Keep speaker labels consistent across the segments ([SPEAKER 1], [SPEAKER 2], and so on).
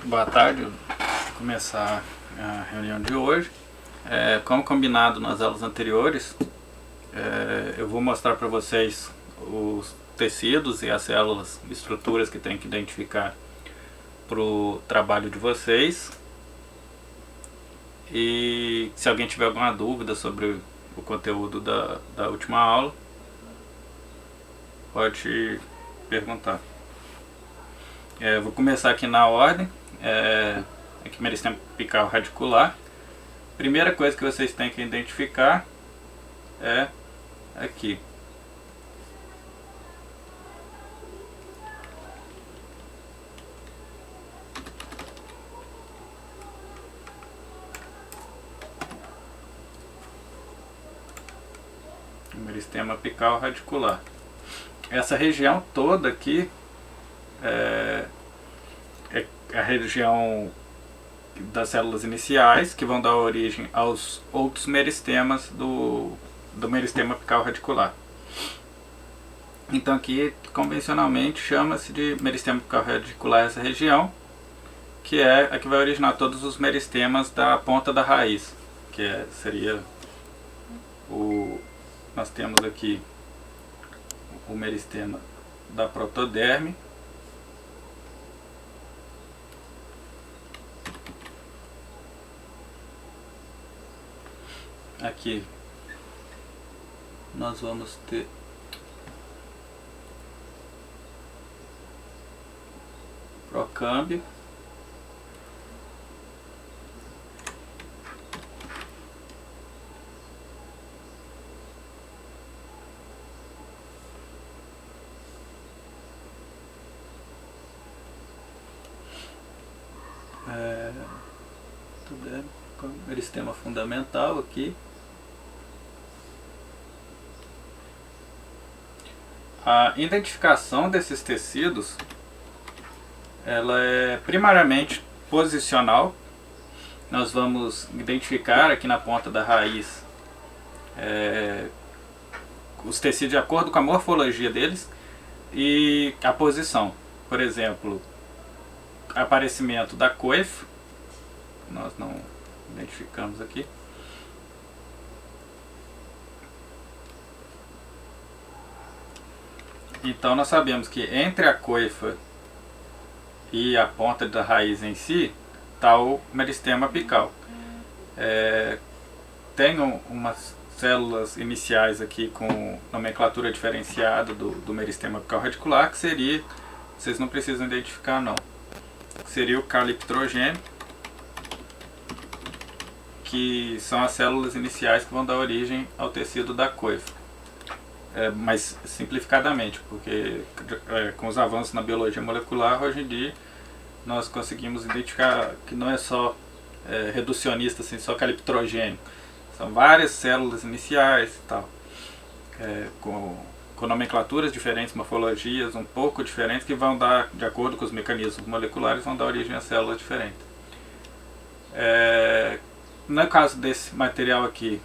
[SPEAKER 1] Boa tarde, vou começar a reunião de hoje. Como combinado nas aulas anteriores, eu vou mostrar para vocês os tecidos e as células, estruturas que tem que identificar para o trabalho de vocês. E se alguém tiver alguma dúvida sobre o conteúdo da última aula, pode perguntar. Vou começar aqui na ordem. Aqui meristema apical radicular. Primeira coisa que vocês têm que identificar é aqui. O meristema apical radicular. Essa região toda aqui é a região das células iniciais, que vão dar origem aos outros meristemas do meristema apical radicular. Então aqui, convencionalmente, chama-se de meristema apical radicular essa região, que é a que vai originar todos os meristemas da ponta da raiz, que seria nós temos aqui o meristema da protoderme, aqui nós vamos ter procâmbio, meristema fundamental aqui. A identificação desses tecidos, ela é primariamente posicional. Nós vamos identificar aqui na ponta da raiz os tecidos de acordo com a morfologia deles e a posição. Por exemplo, aparecimento da coifa, nós não identificamos aqui. Então nós sabemos que entre a coifa e a ponta da raiz em si está o meristema apical. Tem umas células iniciais aqui com nomenclatura diferenciada do meristema apical radicular, que seria, vocês não precisam identificar não, seria o caliptrogênio, que são as células iniciais que vão dar origem ao tecido da coifa. Mais simplificadamente, porque com os avanços na biologia molecular, hoje em dia, nós conseguimos identificar que não é só reducionista, assim, só caliptrogênio. São várias células iniciais e tal, com nomenclaturas diferentes, morfologias um pouco diferentes, que vão dar, de acordo com os mecanismos moleculares, vão dar origem a células diferentes. No caso desse material aqui,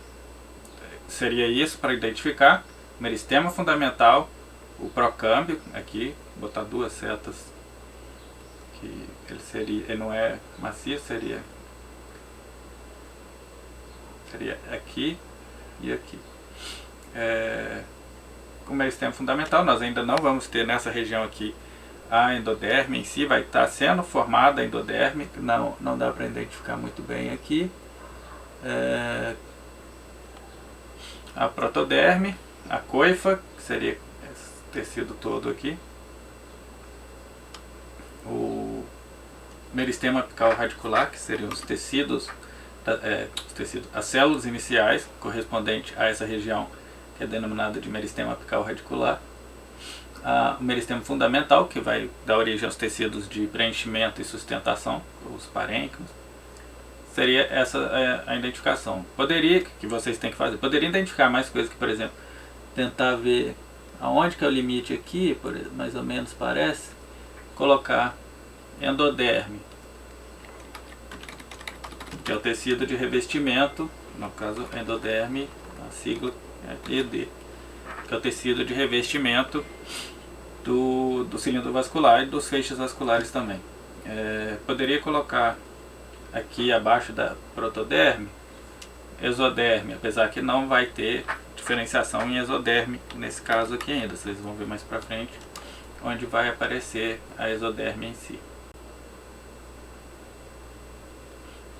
[SPEAKER 1] seria isso para identificar meristema fundamental, o procâmbio, aqui, vou botar duas setas, que ele não é macio, seria aqui e aqui. O meristema fundamental, nós ainda não vamos ter nessa região aqui a endoderme em si, vai estar sendo formada a endoderme, não dá para identificar muito bem aqui. A protoderme, a coifa, que seria esse tecido todo aqui, o meristema apical radicular, que seriam os tecidos, as células iniciais correspondentes a essa região, que é denominada de meristema apical radicular, o meristema fundamental, que vai dar origem aos tecidos de preenchimento e sustentação, os parênquimas. Seria essa a identificação. Que vocês têm que fazer, poderia identificar mais coisas, que, por exemplo, tentar ver aonde que é o limite aqui, mais ou menos parece, colocar endoderme, que é o tecido de revestimento, no caso endoderme, a sigla é ED, que é o tecido de revestimento do cilindro vascular e dos feixes vasculares também. Poderia colocar aqui abaixo da protoderme exoderme, apesar que não vai ter diferenciação em exoderme nesse caso aqui ainda. Vocês vão ver mais pra frente onde vai aparecer a exoderme em si.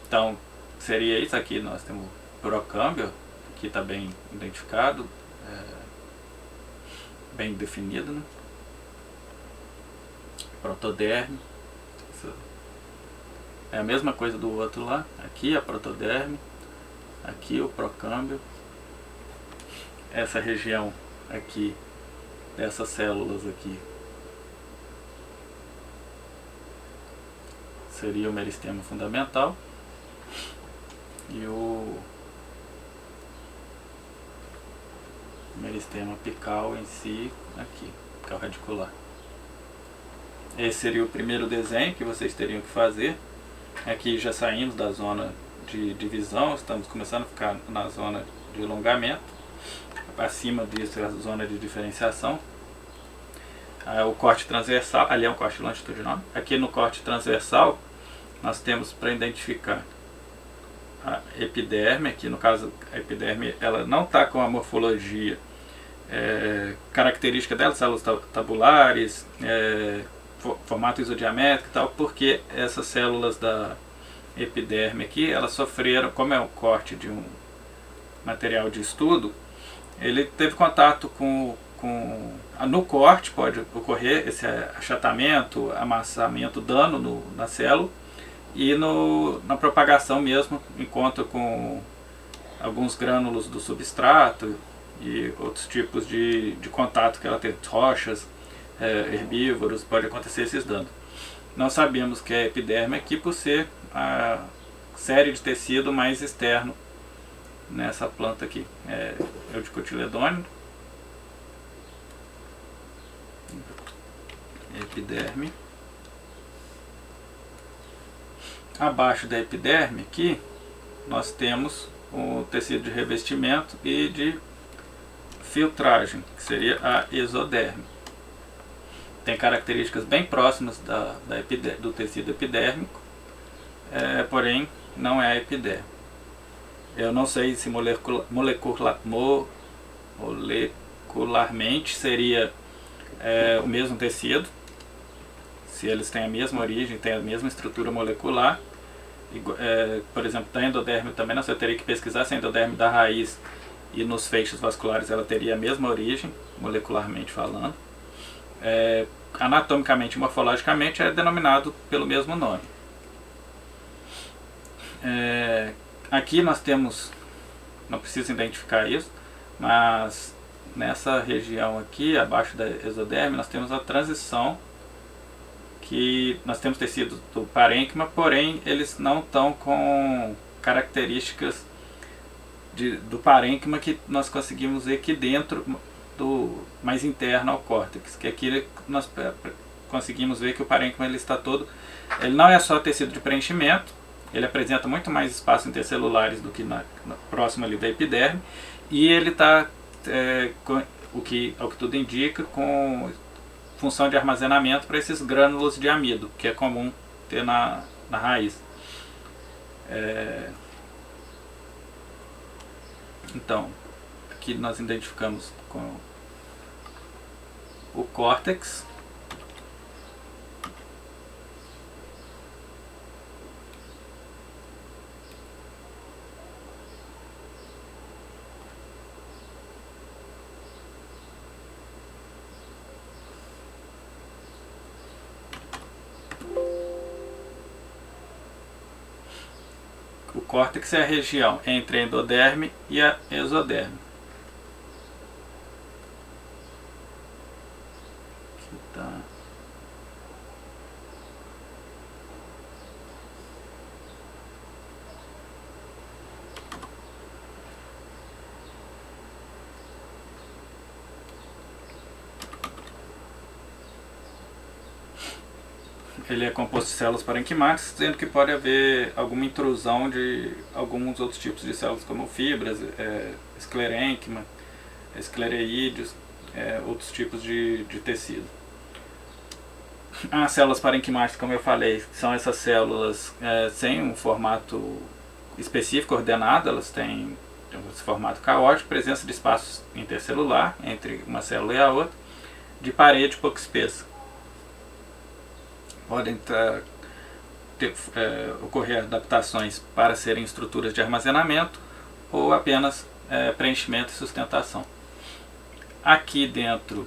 [SPEAKER 1] Então seria isso aqui. Nós temos o procâmbio, aqui está bem identificado, bem definido, né? Protoderme, é a mesma coisa do outro lá. Aqui a protoderme, aqui o procâmbio, essa região aqui dessas células aqui seria o meristema fundamental, e o meristema apical em si aqui, apical radicular. Esse seria o primeiro desenho que vocês teriam que fazer. Aqui já saímos da zona de divisão, estamos começando a ficar na zona de alongamento. Acima disso é a zona de diferenciação. O corte transversal, ali é um corte longitudinal. Aqui no corte transversal nós temos para identificar a epiderme. Aqui no caso a epiderme ela não está com a morfologia característica dela, células tabulares, formato isodiamétrico e tal, porque essas células da epiderme aqui, elas sofreram, como é um corte de um material de estudo, ele teve contato no corte pode ocorrer esse achatamento, amassamento, dano na célula, e na propagação mesmo, encontra com alguns grânulos do substrato e outros tipos de contato que ela tem, rochas, herbívoros, pode acontecer esses danos. Nós sabemos que é epiderme aqui por ser a série de tecido mais externo nessa planta aqui, Eudicotiledôneo, epiderme. Abaixo da epiderme aqui nós temos o tecido de revestimento e de filtragem, que seria a exoderme. Tem características bem próximas do tecido epidérmico, porém não é a epiderme. Eu não sei se molecularmente seria o mesmo tecido, se eles têm a mesma origem, têm a mesma estrutura molecular. Por exemplo, da endoderme também, eu teria que pesquisar se a endoderme da raiz e nos feixes vasculares ela teria a mesma origem, molecularmente falando. Anatomicamente e morfologicamente é denominado pelo mesmo nome. Aqui nós temos, não preciso identificar isso, mas nessa região aqui, abaixo da exoderme, nós temos a transição, que nós temos tecidos do parênquima, porém eles não estão com características do parênquima que nós conseguimos ver aqui dentro, mais interno ao córtex, que aqui nós conseguimos ver que o parênquima ele não é só tecido de preenchimento, ele apresenta muito mais espaços intercelulares do que próximo ali da epiderme, e ele está, ao que tudo indica, com função de armazenamento para esses grânulos de amido, que é comum ter na raiz. Então, aqui nós identificamos com o córtex. O córtex é a região entre a endoderme e a exoderme. Aqui tá. Ele é composto de células parenquimáticas, sendo que pode haver alguma intrusão de alguns outros tipos de células, como fibras, esclerênquima, esclereídeos, outros tipos de tecido. As células parenquimáticas, como eu falei, são essas células sem um formato específico, ordenado, elas têm esse formato caótico, presença de espaços intercelular entre uma célula e a outra, de parede pouco espessa. Podem ocorrer adaptações para serem estruturas de armazenamento ou apenas preenchimento e sustentação. Aqui dentro,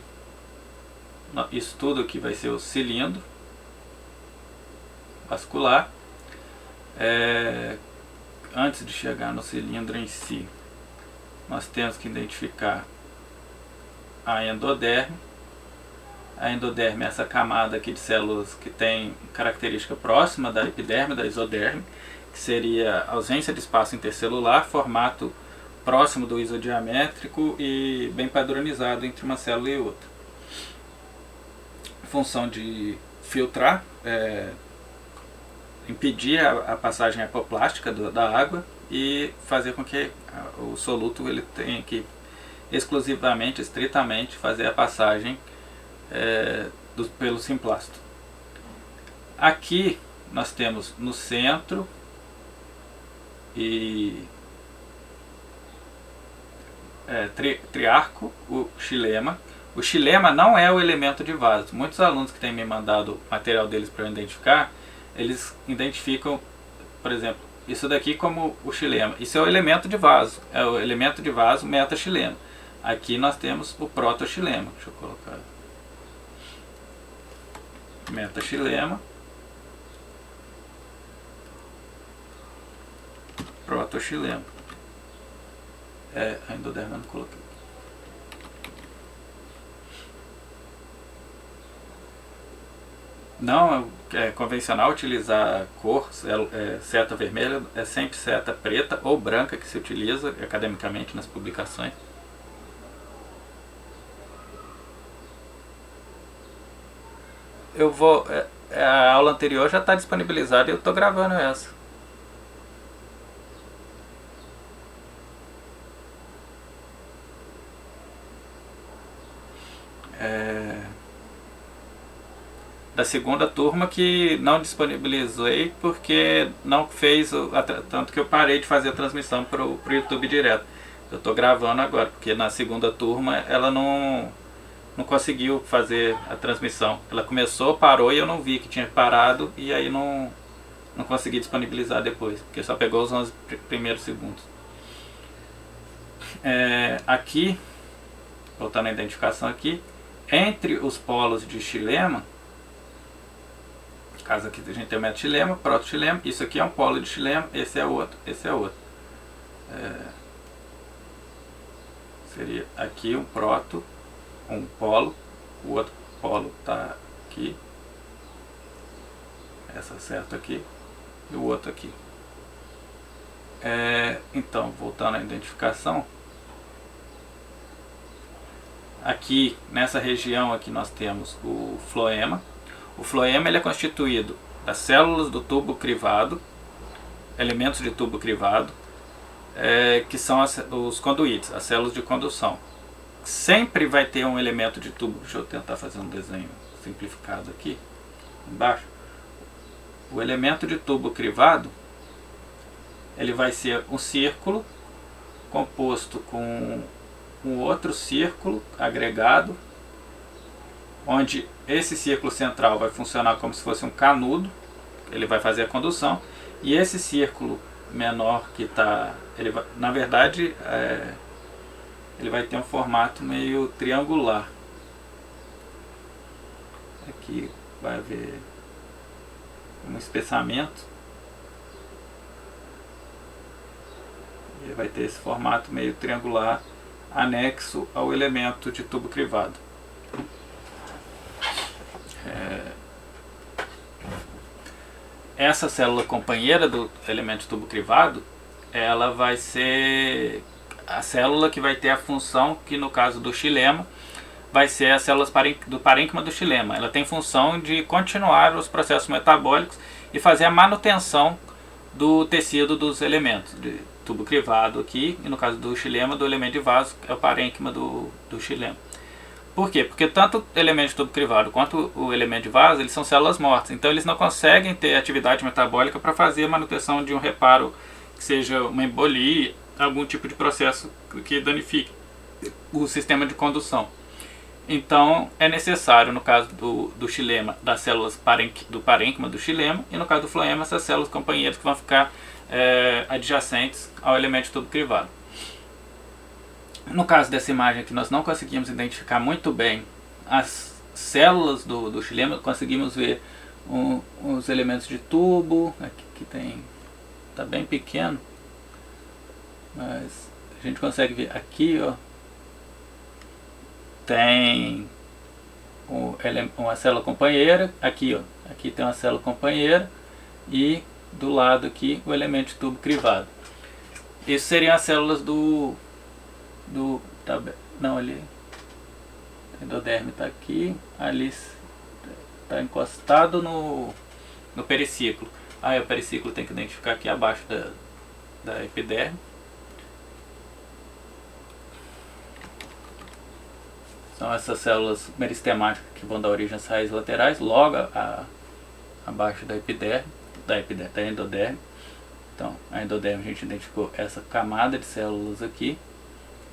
[SPEAKER 1] isso tudo aqui vai ser o cilindro vascular. Antes de chegar no cilindro em si, nós temos que identificar a endoderme. A endoderme é essa camada aqui de células que tem característica próxima da epiderme, da isoderme, que seria ausência de espaço intercelular, formato próximo do isodiamétrico e bem padronizado entre uma célula e outra. Função de filtrar, impedir a passagem apoplástica da água e fazer com que o soluto ele tenha que exclusivamente, estritamente, fazer a passagem pelo simplasto. Aqui nós temos no centro e triarco o xilema. O xilema não é o elemento de vaso. Muitos alunos que têm me mandado o material deles para eu identificar, eles identificam, por exemplo, isso daqui como o xilema. Isso é o elemento de vaso, é o elemento de vaso metaxilema. Aqui nós temos o protoxilema. Deixa eu colocar metaxilema, protoxilema. A endoderma eu não coloquei. Não é convencional utilizar cor, seta vermelha, é sempre seta preta ou branca que se utiliza academicamente nas publicações. Eu vou. A aula anterior já está disponibilizada e eu estou gravando essa. Da segunda turma que não disponibilizei porque não fez, tanto que eu parei de fazer a transmissão para o YouTube direto. Eu estou gravando agora, porque na segunda turma ela não conseguiu fazer a transmissão. Ela começou, parou e eu não vi que tinha parado e aí não consegui disponibilizar depois, porque só pegou os 11 primeiros segundos. Aqui, voltando à identificação aqui, entre os polos de xilema, caso aqui a gente tem o metaxilema, protoxilema, isso aqui é um polo de xilema, esse é outro, esse é outro. Seria aqui um proto, um polo, o outro polo está aqui, essa seta aqui e o outro aqui. Então, voltando à identificação, aqui nessa região aqui nós temos o floema. O floema ele é constituído das células do tubo crivado, elementos de tubo crivado, que são os conduítes, as células de condução. Sempre vai ter um elemento de tubo. Deixa eu tentar fazer um desenho simplificado aqui embaixo. O elemento de tubo crivado ele vai ser um círculo composto com um outro círculo agregado, onde esse círculo central vai funcionar como se fosse um canudo, ele vai fazer a condução, e esse círculo menor que está, na verdade, ele vai ter um formato meio triangular. Aqui vai haver um espessamento e vai ter esse formato meio triangular anexo ao elemento de tubo crivado. Essa célula companheira do elemento de tubo crivado, ela vai ser a célula que vai ter a função que no caso do xilema vai ser as células do parênquima do xilema. Ela tem função de continuar os processos metabólicos e fazer a manutenção do tecido dos elementos de tubo crivado aqui, e no caso do xilema, do elemento de vaso, é o parênquima do xilema. Por quê? Porque tanto o elemento de tubo crivado quanto o elemento de vaso, eles são células mortas. Então eles não conseguem ter atividade metabólica para fazer a manutenção de um reparo, que seja uma embolia, algum tipo de processo que danifique o sistema de condução. Então é necessário, no caso do xilema, das células do parênquima do xilema, e no caso do floema, essas células companheiras que vão ficar adjacentes ao elemento de tubo crivado. No caso dessa imagem aqui, nós não conseguimos identificar muito bem as células do xilema, conseguimos ver os elementos de tubo, aqui que tem, está bem pequeno, mas a gente consegue ver aqui, ó, tem uma célula companheira, aqui, ó, aqui tem uma célula companheira e do lado aqui o elemento de tubo crivado. Isso seriam as células não, ali o endoderme está aqui, ali está encostado no periciclo. Aí o periciclo tem que identificar aqui abaixo da epiderme. São essas células meristemáticas que vão dar origem às raízes laterais, logo abaixo da epiderme, da endoderme. Então, a endoderme a gente identificou essa camada de células aqui.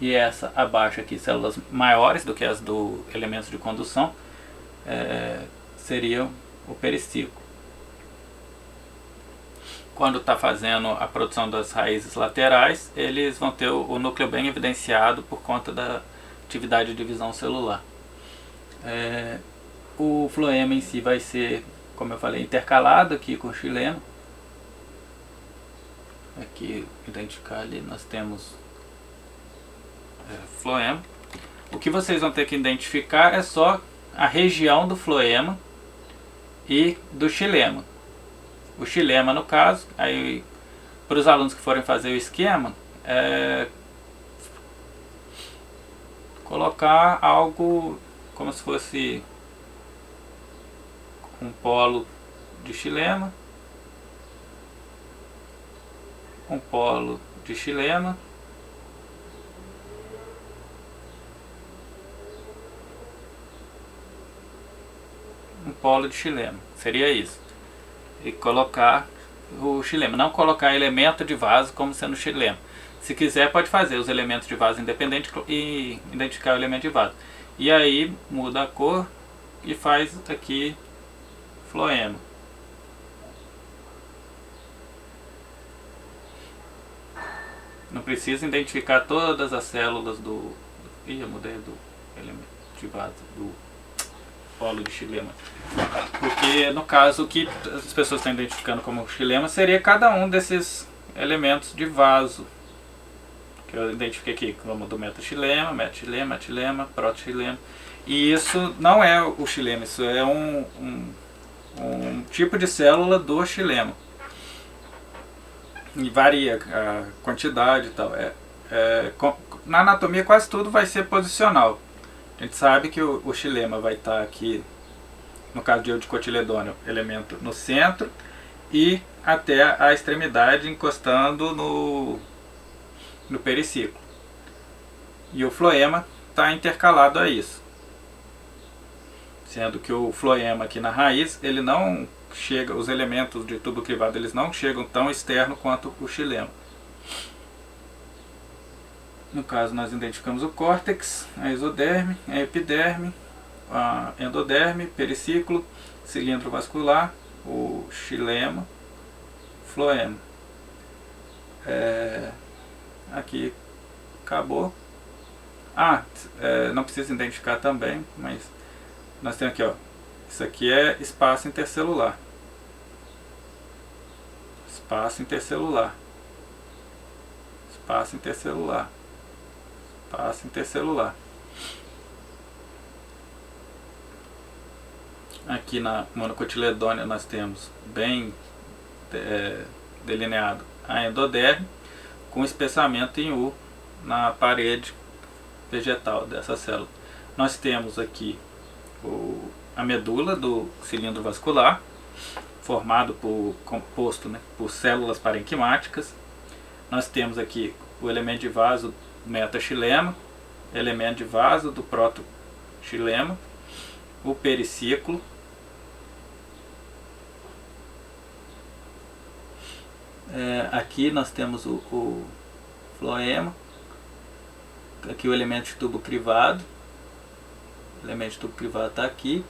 [SPEAKER 1] E essa abaixo aqui, células maiores do que as do elemento de condução, seriam o periciclo. Quando está fazendo a produção das raízes laterais, eles vão ter o núcleo bem evidenciado por conta da atividade de divisão celular. O floema em si vai ser, como eu falei, intercalado aqui com o xilema. Aqui, identificar ali, nós temos floema. O que vocês vão ter que identificar é só a região do floema e do xilema. O xilema, no caso, aí para os alunos que forem fazer o esquema, colocar algo como se fosse um polo de xilema, um polo de xilema, um polo de xilema, seria isso. E colocar o xilema, não colocar elemento de vaso como sendo xilema. Se quiser pode fazer os elementos de vaso independente e identificar o elemento de vaso. E aí muda a cor e faz aqui floema. Não precisa identificar todas as células do... Ih, eu mudei do elemento de vaso, do polo de xilema. Porque no caso o que as pessoas estão identificando como xilema seria cada um desses elementos de vaso. Que eu identifiquei aqui como do metaxilema, metaxilema, metilema, protoxilema. E isso não é o xilema, isso é um tipo de célula do xilema. E varia a quantidade e tal. Na anatomia quase tudo vai ser posicional. A gente sabe que o xilema vai estar aqui, no caso de eudicotiledônio, elemento no centro e até a extremidade encostando no periciclo. E o floema está intercalado a isso. Sendo que o floema aqui na raiz, ele não chega, os elementos de tubo crivado, eles não chegam tão externo quanto o xilema. No caso, nós identificamos o córtex, a exoderme, a epiderme, a endoderme, periciclo, cilindro vascular, o xilema, floema. Aqui acabou. Não precisa identificar também, mas nós temos aqui, ó, isso aqui é espaço intercelular. Espaço intercelular. Espaço intercelular. Espaço intercelular. Aqui na monocotiledônia nós temos bem delineado a endoderme com espessamento em U na parede vegetal dessa célula. Nós temos aqui a medula do cilindro vascular, composto por células parenquimáticas. Nós temos aqui o elemento de vaso metaxilema, elemento de vaso do protoxilema xilema, o periciclo, aqui nós temos o floema, aqui o elemento de tubo crivado, o elemento de tubo crivado está aqui,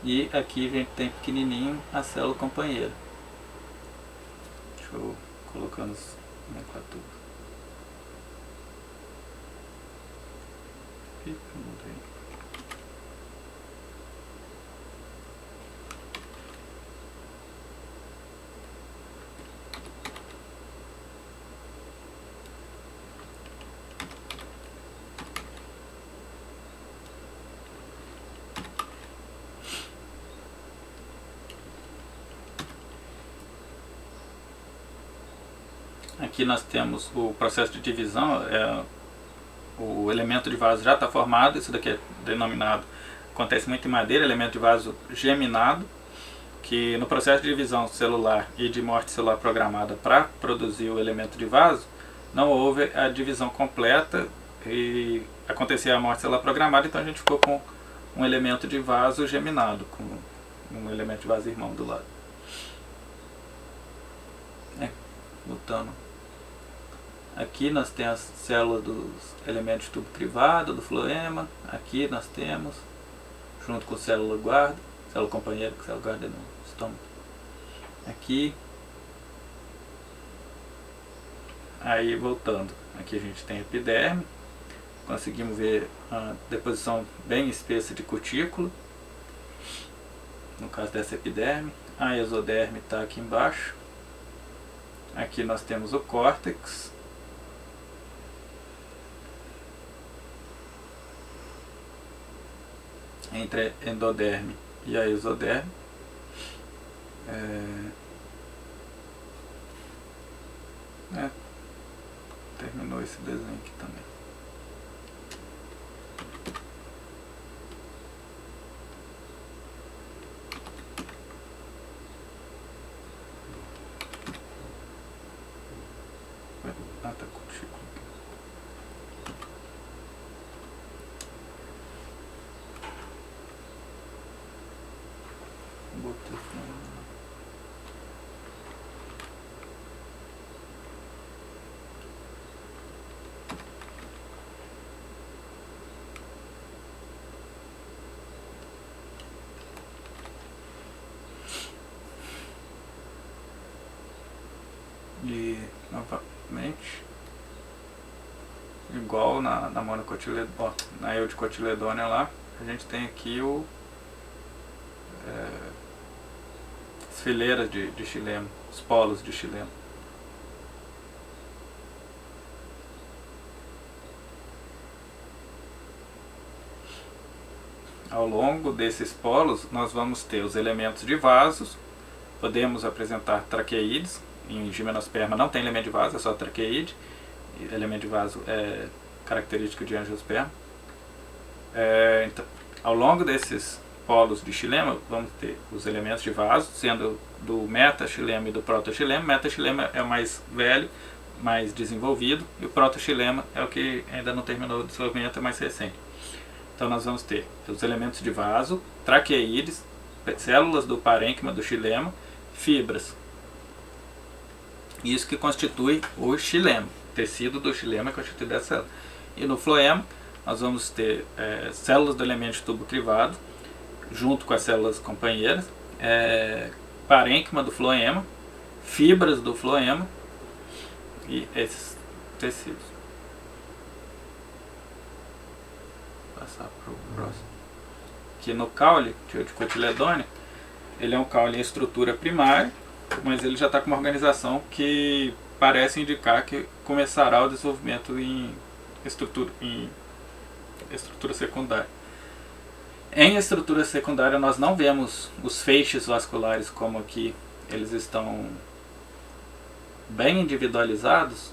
[SPEAKER 1] e aqui a gente tem pequenininho a célula companheira. Deixa eu colocar nos nomenclaturas. Aqui nós temos o processo de divisão, o elemento de vaso já está formado, isso daqui é denominado, acontece muito em madeira, elemento de vaso geminado, que no processo de divisão celular e de morte celular programada para produzir o elemento de vaso, não houve a divisão completa e aconteceu a morte celular programada, então a gente ficou com um elemento de vaso geminado, com um elemento de vaso irmão do lado. Voltando. Aqui nós temos as células dos elementos de tubo crivado, do floema. Aqui nós temos, junto com célula guarda, célula companheira, que célula guarda no estômago. Aqui. Aí voltando, aqui a gente tem a epiderme. Conseguimos ver a deposição bem espessa de cutícula, no caso dessa epiderme. A exoderme está aqui embaixo. Aqui nós temos o córtex. Entre a endoderme e a exoderme. Terminou esse desenho aqui também. Tá cutícula. Botei e novamente igual na monocotiledônia, na eudicotiledônia lá, a gente tem aqui as fileiras de xilema, os polos de xilema. Ao longo desses polos nós vamos ter os elementos de vasos, podemos apresentar traqueídes. Em gimnosperma não tem elemento de vaso, é só traqueíde. Elemento de vaso é característico de angiosperma. Então, ao longo desses polos de xilema, vamos ter os elementos de vaso, sendo do metaxilema e do protoxilema. O metaxilema é o mais velho, mais desenvolvido, e o protoxilema é o que ainda não terminou o desenvolvimento, é mais recente. Então nós vamos ter os elementos de vaso, traqueídes, células do parênquima do xilema, fibras. Isso que constitui o xilema, o tecido do xilema é constituído dessa célula. E no floema nós vamos ter células do elemento de tubo crivado, junto com as células companheiras, parênquima do floema, fibras do floema e esses tecidos. Vou passar para o próximo. Aqui no caule de cotiledônia, ele é um caule em estrutura primária, mas ele já está com uma organização que parece indicar que começará o desenvolvimento em estrutura secundária. Em estrutura secundária nós não vemos os feixes vasculares como aqui, eles estão bem individualizados.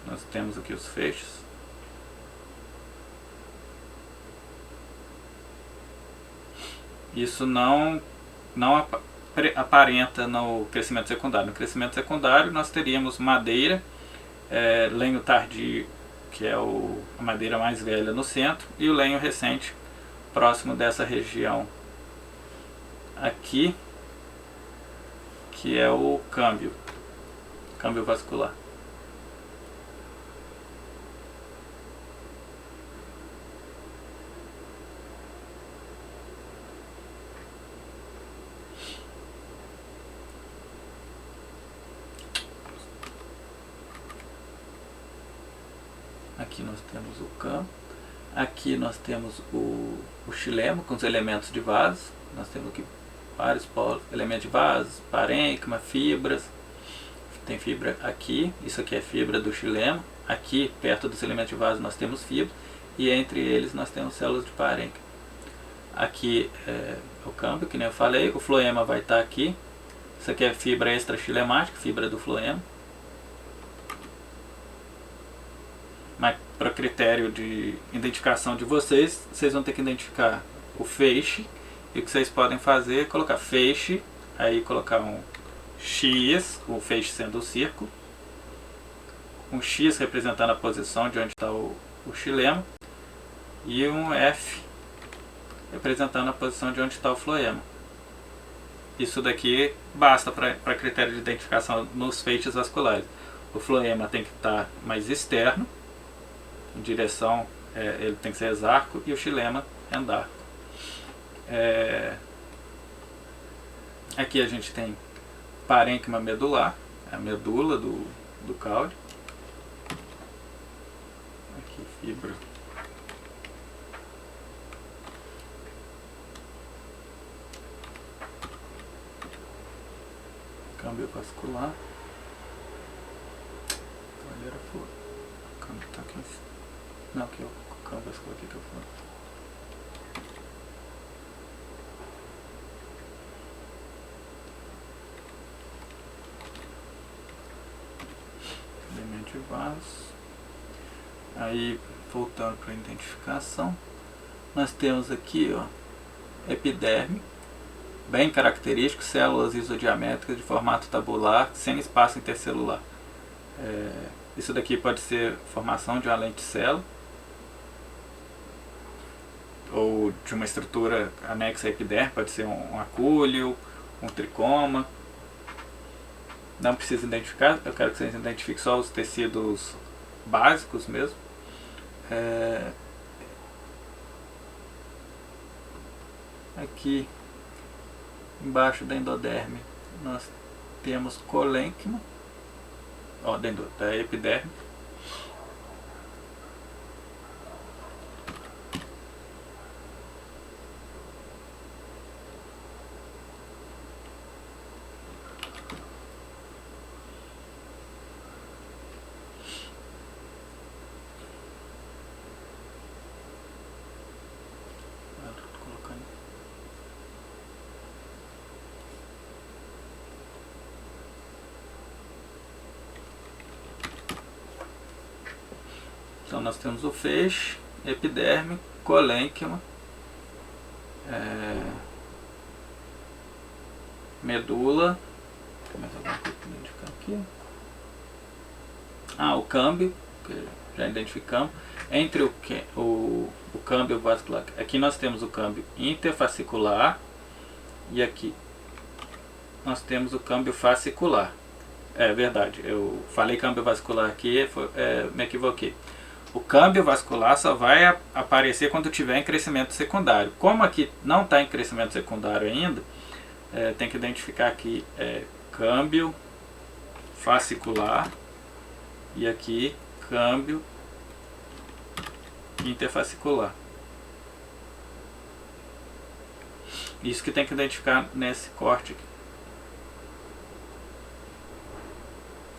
[SPEAKER 1] Nós temos aqui os feixes. Isso não aparenta no crescimento secundário. No crescimento secundário nós teríamos madeira, lenho tardio, que é a madeira mais velha, no centro, e o lenho recente próximo dessa região aqui, que é o câmbio vascular. Aqui nós temos o câmbio. Aqui nós temos o xilema com os elementos de vaso. Nós temos aqui vários polos, elementos de vaso, parênquima, fibras. Tem fibra aqui, isso aqui é fibra do xilema. Aqui, perto dos elementos de vaso, nós temos fibra. E entre eles nós temos células de parênquima. Aqui é o câmbio, que nem eu falei. O floema vai estar aqui. Isso aqui é fibra extraxilemática, fibra do floema. Mas para critério de identificação de vocês, vocês vão ter que identificar o feixe. E o que vocês podem fazer é colocar feixe, aí colocar um X, o feixe sendo o círculo, um X representando a posição de onde está o xilema, e um F representando a posição de onde está o floema. Isso daqui basta para critério de identificação nos feixes vasculares. O floema tem que estar mais externo, em direção, ele tem que ser exarco, e o xilema endarco. Aqui a gente tem parênquima medular, a medula do caule. Aqui fibra. Câmbio vascular. Olha, foi. O câmbio tá aqui em cima. Não, aqui é o câmbio vascular aqui que eu falo. Elemento de vaso. Aí, voltando para a identificação, nós temos aqui, ó, epiderme, bem característico, células isodiamétricas de formato tabular, sem espaço intercelular. Isso daqui pode ser formação de uma lenticela ou de uma estrutura anexa à epiderme, pode ser um acúleo, um tricoma. Não precisa identificar, eu quero que vocês identifiquem só os tecidos básicos mesmo. Aqui embaixo da endoderme nós temos colênquima, dentro da epiderme. Então nós temos o feixe, epiderme, colênquima, medula. Tem mais alguma coisa para identificar aqui? O câmbio, que já identificamos. Entre o câmbio vascular, aqui nós temos o câmbio interfascicular e aqui nós temos o câmbio fascicular. É verdade, eu falei câmbio vascular aqui, me equivoquei. O câmbio vascular só vai aparecer quando tiver em crescimento secundário. Como aqui não está em crescimento secundário ainda, tem que identificar aqui câmbio fascicular e aqui câmbio interfascicular. Isso que tem que identificar nesse corte aqui.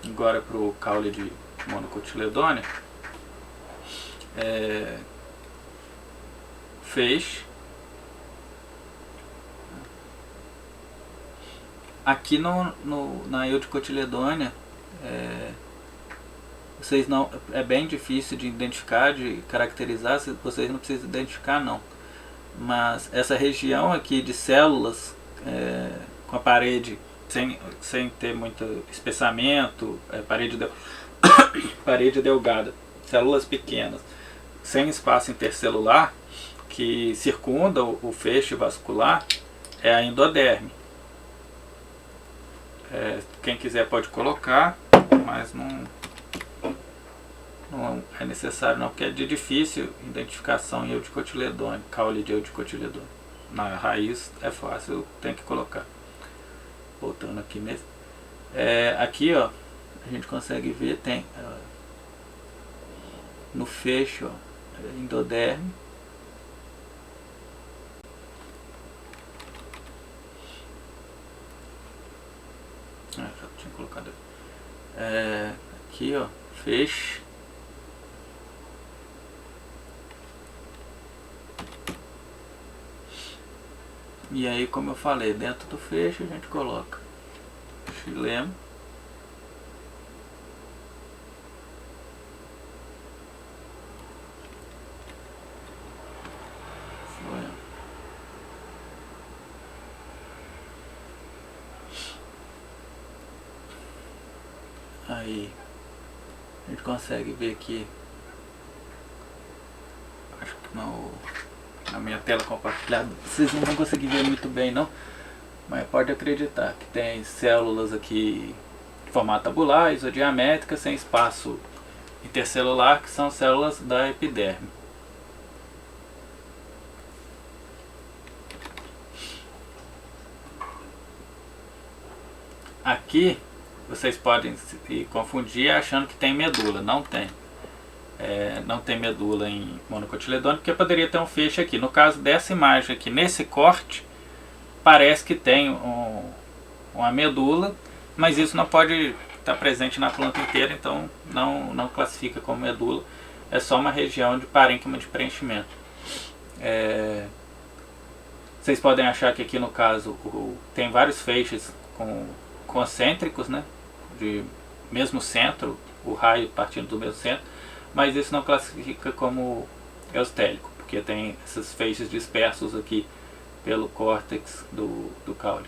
[SPEAKER 1] Agora para o caule de monocotiledônea. Feixe. Aqui na eudicotiledônea vocês não, é bem difícil de identificar, de caracterizar, vocês não precisam identificar não. Mas essa região aqui de células com a parede sem ter muito espessamento, parede delgada, células pequenas sem espaço intercelular que circunda o feixe vascular é a endoderme. Quem quiser pode colocar, mas não é necessário não, porque é de difícil identificação em Eudicotiledônio, caule de Eudicotiledônio. Na raiz é fácil, tem que colocar. Voltando aqui mesmo. Aqui ó, a gente consegue ver, tem no feixe ó, endoderme. Já tinha colocado aqui ó, feixe. E aí, como eu falei, dentro do feixe a gente coloca xilema, aí a gente consegue ver aqui, acho que na minha tela compartilhada vocês não vão conseguir ver muito bem não, mas pode acreditar que tem células aqui de formato tabular, isodiamétrica, sem espaço intercelular, que são células da epiderme. Aqui vocês podem se confundir achando que tem medula, não tem. Não tem medula em monocotiledônio, porque poderia ter um feixe aqui. No caso dessa imagem aqui, nesse corte, parece que tem uma medula, mas isso não pode estar presente na planta inteira, então não classifica como medula. É só uma região de parênquima de preenchimento. Vocês podem achar que aqui no caso tem vários feixes concêntricos, né, de mesmo centro, o raio partindo do mesmo centro, mas isso não classifica como eustélico, porque tem esses feixes dispersos aqui pelo córtex do caule.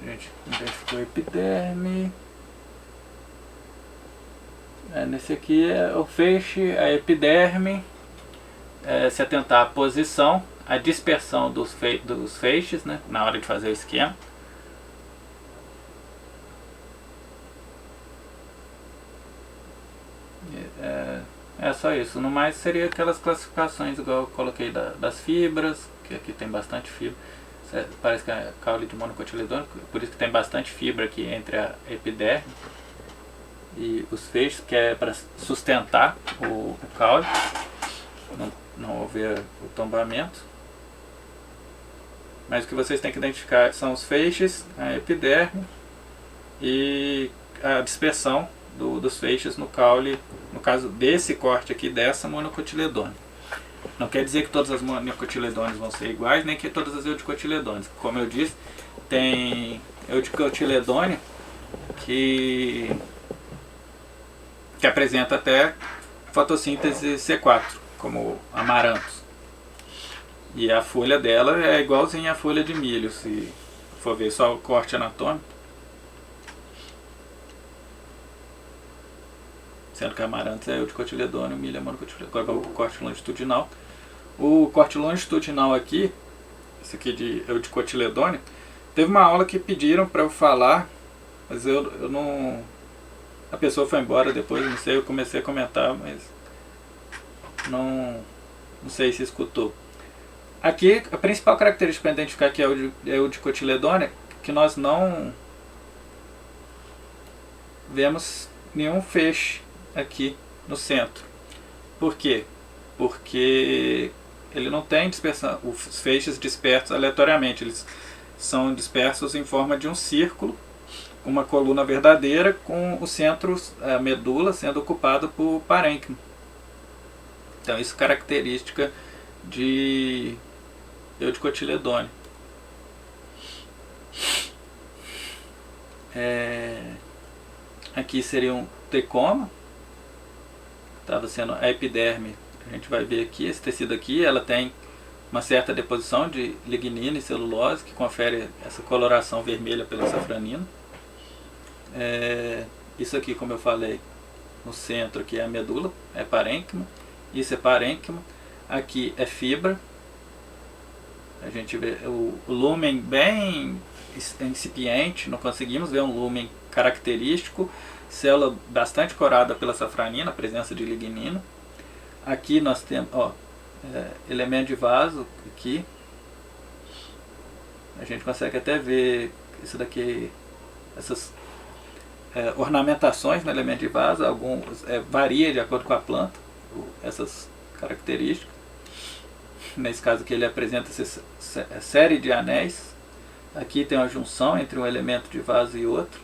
[SPEAKER 1] A gente identificou a epiderme. Nesse aqui é o feixe, a epiderme. Se atentar à posição, a dispersão dos feixes, né, na hora de fazer o esquema. É só isso. No mais seria aquelas classificações igual eu coloquei das fibras, que aqui tem bastante fibra. Parece que é caule de monocotiledônio, por isso que tem bastante fibra aqui entre a epiderme e os feixes, que é para sustentar o caule, não houver o tombamento. Mas o que vocês têm que identificar são os feixes, a epiderme e a dispersão dos feixes no caule, no caso desse corte aqui, dessa monocotiledônio. Não quer dizer que todas as monocotiledôneas vão ser iguais, nem que todas as eudicotiledôneas. Como eu disse, tem eudicotiledônea que apresenta até fotossíntese C4, como amarantos. E a folha dela é igualzinha à folha de milho, se for ver só o corte anatômico. Sendo que amarantos é eudicotiledôneo, o milho é monocotiledôneo. Agora vamos para o corte longitudinal. O corte longitudinal aqui, esse aqui de eudicotiledôneo, teve uma aula que pediram para eu falar, mas eu não... A pessoa foi embora depois, não sei, eu comecei a comentar, mas não sei se escutou. Aqui, a principal característica para identificar que é eudicotiledônea é que nós não vemos nenhum feixe aqui no centro. Por quê? Porque ele não tem dispersão, os feixes dispersos aleatoriamente, eles são dispersos em forma de um círculo, uma coluna verdadeira com o centro, a medula, sendo ocupado por parênquima. Então isso é característica de eudicotiledôneo. Aqui seria um tricoma, estava sendo a epiderme. A gente vai ver aqui, esse tecido aqui, ela tem uma certa deposição de lignina e celulose, que confere essa coloração vermelha pela safranina. Isso aqui, como eu falei, no centro aqui é a medula, é parênquima. Isso é parênquima. Aqui é fibra. A gente vê o lúmen bem incipiente, não conseguimos ver um lúmen característico. Célula bastante corada pela safranina, a presença de lignina. Aqui nós temos, elemento de vaso aqui. A gente consegue até ver isso daqui, essas ornamentações no elemento de vaso, alguns varia de acordo com a planta, essas características. Nesse caso aqui ele apresenta essa série de anéis. Aqui tem uma junção entre um elemento de vaso e outro.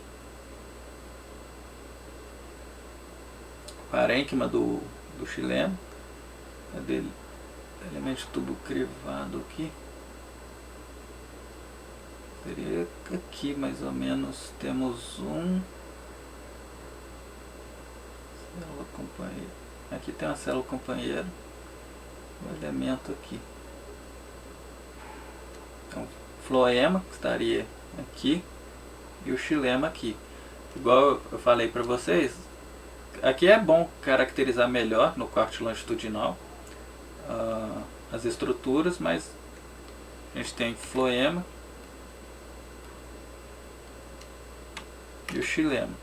[SPEAKER 1] Parênquima do xilema. Cadê? Elemento de tubo crivado aqui. Seria aqui mais ou menos. Temos um célula companheira. Aqui tem uma célula companheira. Um elemento aqui. Então, floema que estaria aqui e o xilema aqui. Igual eu falei para vocês, aqui é bom caracterizar melhor no corte longitudinal as estruturas, mas a gente tem floema e o xilema.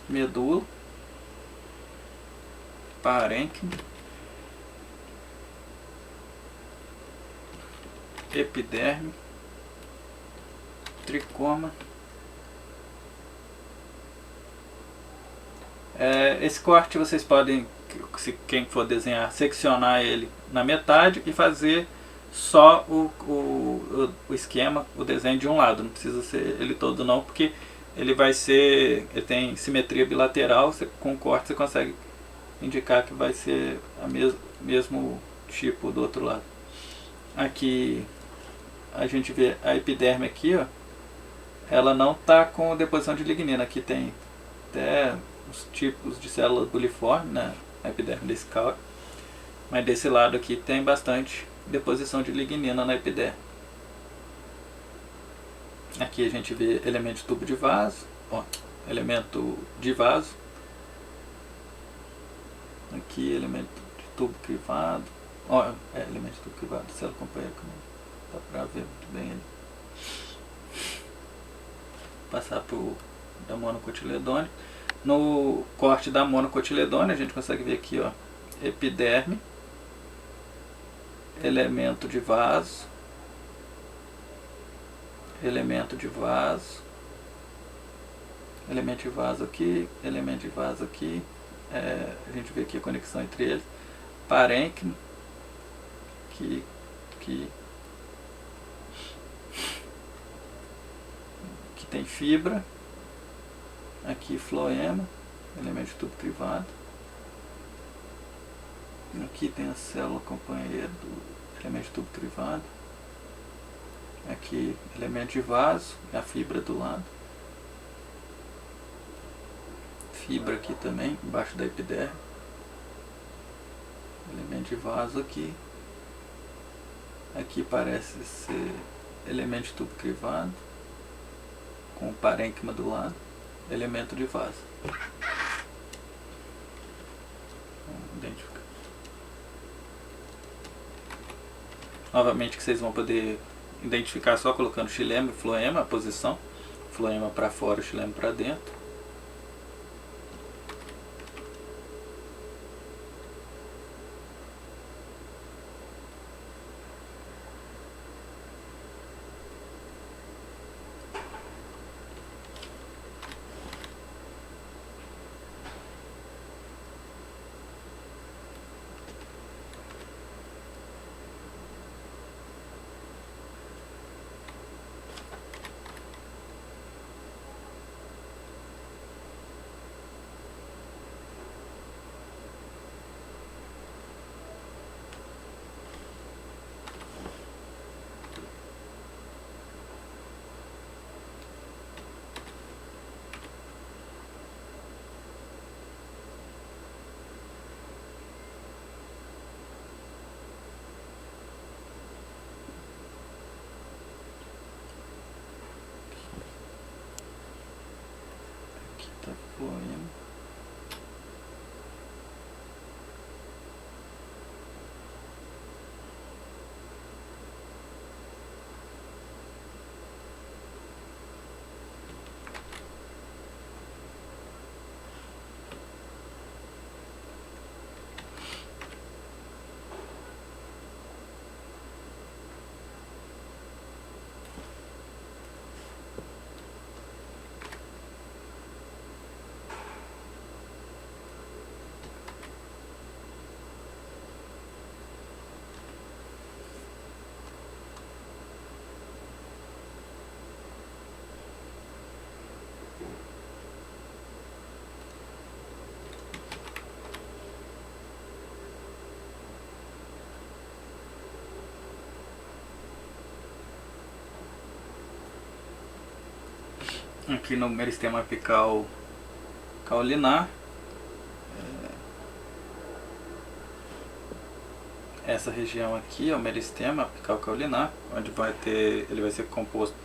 [SPEAKER 1] Medula, parênquima, epiderme, tricoma. Esse corte vocês podem, se quem for desenhar, seccionar ele na metade e fazer só o esquema, o desenho de um lado. Não precisa ser ele todo não, porque ele tem simetria bilateral. Com o corte você consegue indicar que vai ser mesmo tipo do outro lado. Aqui a gente vê a epiderme aqui, ó, ela não está com deposição de lignina. Aqui tem até os tipos de células buliformes na epiderme desse caule, mas desse lado aqui tem bastante deposição de lignina na epiderme. Aqui a gente vê elemento de tubo de vaso, elemento de vaso. Aqui elemento de tubo crivado, elemento de tubo crivado, célula companheira, que não dá para ver muito bem ele. Passar da monocotiledônia. No corte da monocotiledônia a gente consegue ver aqui, ó, epiderme, elemento de vaso, elemento de vaso, elemento de vaso aqui, elemento de vaso aqui. A gente vê aqui a conexão entre eles. Parênquima, que tem fibra. Aqui floema, elemento de tubo crivado. Aqui tem a célula companheira do elemento de tubo crivado. Aqui elemento de vaso, a fibra do lado. Fibra aqui também, embaixo da epiderme. Elemento de vaso aqui. Aqui parece ser elemento de tubo crivado, com o parênquima do lado. Elemento de vaso. Vamos identificar. Novamente que vocês vão poder identificar só colocando xilema e floema, a posição. Floema para fora, xilema para dentro. poema. Aqui no meristema apical caulinar, essa região aqui é o meristema apical caulinar, onde ele vai ser composto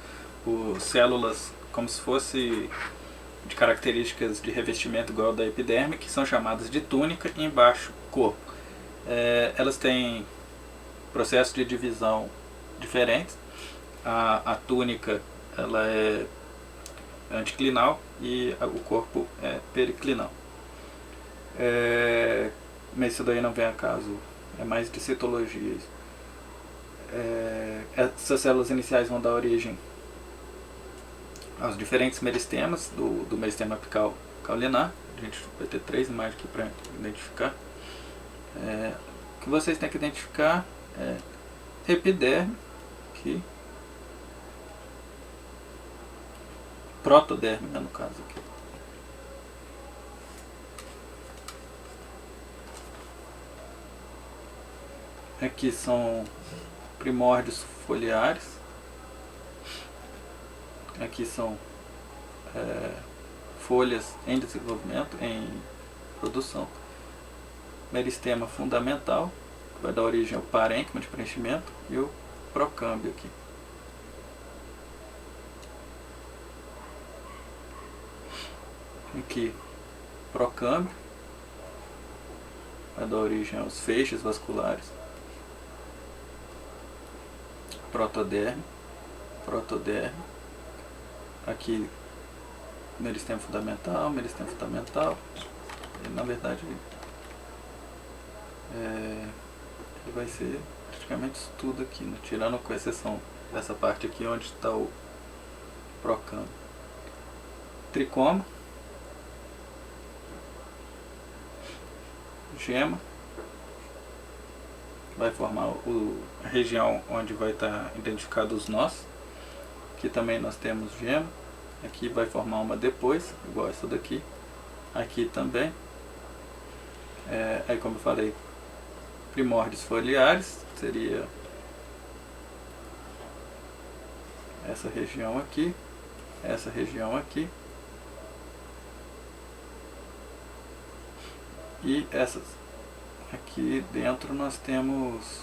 [SPEAKER 1] por células como se fosse de características de revestimento igual ao da epiderme, que são chamadas de túnica, e embaixo corpo. Elas têm processos de divisão diferentes. A túnica ela é anticlinal e o corpo é periclinal. Mas isso daí não vem a caso, é mais de citologia. Essas células iniciais vão dar origem aos diferentes meristemas do meristema apical caulinar. A gente vai ter 3 imagens aqui para identificar. O que vocês têm que identificar é epiderme, aqui, protoderme, né, no caso aqui. Aqui são primórdios foliares. Aqui são folhas em desenvolvimento, em produção. Meristema fundamental, que vai dar origem ao parênquima de preenchimento, e o procâmbio aqui. Aqui, procâmbio, vai dar origem aos feixes vasculares. Protoderme, aqui meristema fundamental, e, na verdade ele vai ser praticamente isso tudo aqui, né? Tirando com exceção dessa parte aqui onde está o procâmbio. Tricoma, gema, vai formar a região onde vai estar identificado os nós. Aqui também nós temos gema. Aqui vai formar uma depois, igual essa daqui. Aqui também. Aí, como eu falei, primórdios foliares, seria essa região aqui, essa região aqui. E essas aqui dentro nós temos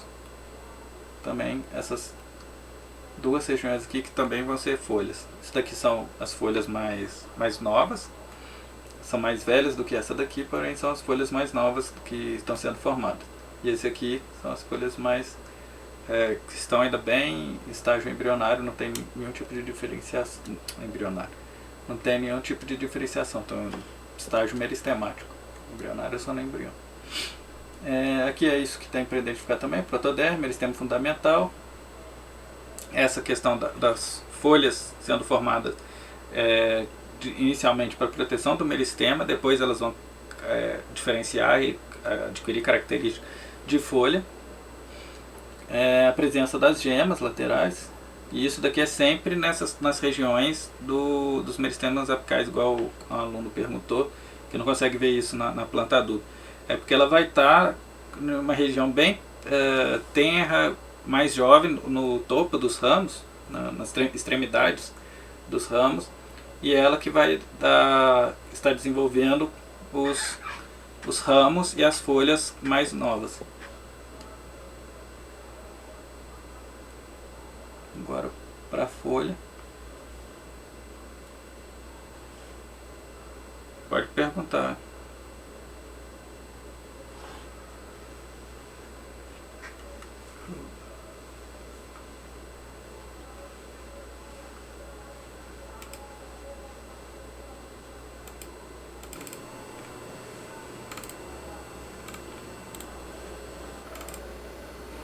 [SPEAKER 1] também essas 2 regiões aqui que também vão ser folhas. Isso daqui são as folhas mais novas, são mais velhas do que essa daqui, porém são as folhas mais novas que estão sendo formadas. E esse aqui são as folhas mais que estão ainda bem em estágio embrionário, não tem nenhum tipo de diferenciação embrionário. Não tem nenhum tipo de diferenciação, então é um estágio meristemático. Embrionário é só no embrião. Aqui é isso que tem para identificar também, protoderme, meristema fundamental. Essa questão das folhas sendo formadas inicialmente para proteção do meristema, depois elas vão diferenciar e adquirir características de folha. A presença das gemas laterais, e isso daqui é sempre nas regiões dos meristemas apicais, igual o aluno perguntou, que não consegue ver isso na planta adulta. É porque ela vai estar numa região bem tenra, mais jovem, no topo dos ramos, nas extremidades dos ramos, e ela que vai estar desenvolvendo os ramos e as folhas mais novas. Agora para a folha. pode perguntar.